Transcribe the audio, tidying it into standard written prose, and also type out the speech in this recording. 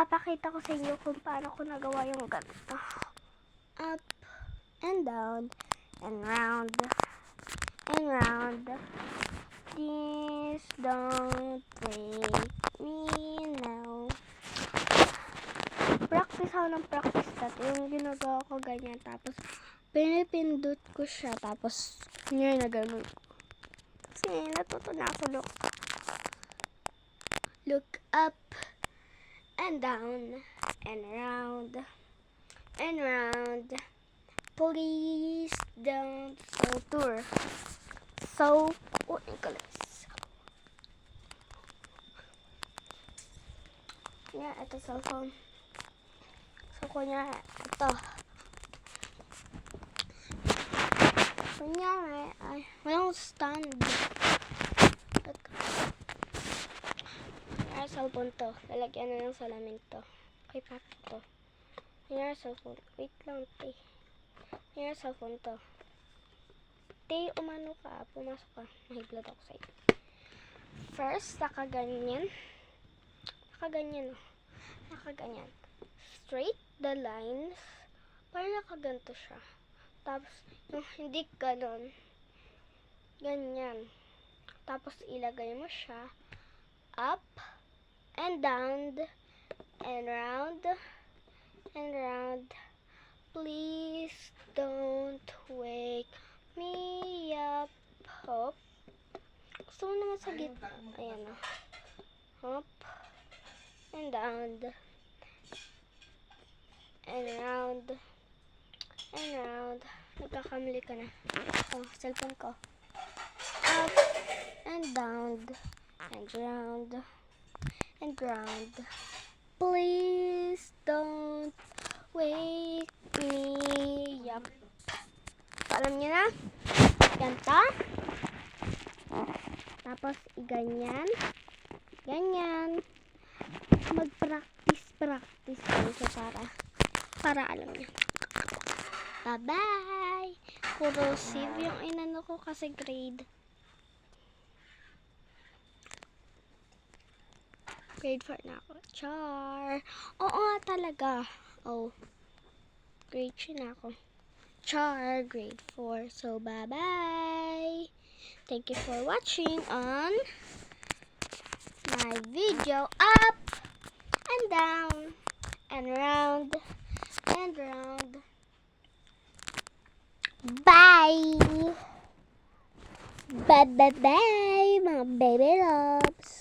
ipapakita ko sa inyo kung paano ko nagawa yung ganito. Up and down and round and round. Please don't break me now. Practice ako ng practice that. Yung ginagawa ko ganyan. Tapos, pinipindot ko siya. Tapos, yun na ganun. Kasi, natuto na ako. Look up and down and round and round. Please don't tour. So, English. Yeah, ito cellphone. So, kunyari, ito. Kunyari, ay, walang stand. Kunyari, cellphone to. Lalagyan na ng salamin to. Okay, papi to. Kunyari, cellphone. Wait lang, te. Kunyari, cellphone to. Te, umano ka. Pumasok ka. Mahiblad ako sa'yo. First, nakaganyan. Nakaganyan, oh. Nakaganyan. Straight the lines. Parang nakaganto siya. Tapos, yung hindi ganon. Ganyan. Tapos, ilagay mo siya up and down and round and round. Please don't wake me up. Hop. Gusto mo naman sa gitna. Ayan, oh. Hop and down and round and round. Nagkakamali ka na. Oh, cellphone ko. Up and down and round and round. Please don't wake me up. Alam niyo na? Ganto. Tapos, ganyan. Ganyan. Mag-practice kayo para alam niyo. Bye-bye! Corrosive yung inano ko kasi grade 4 na ako. Char! Oo nga talaga. Oh. Grade 3 na ako. Char! Grade 4. So, bye-bye! Thank you for watching on my video. Up and down and round and round. Bye! Bye-bye-bye, mga baby loves!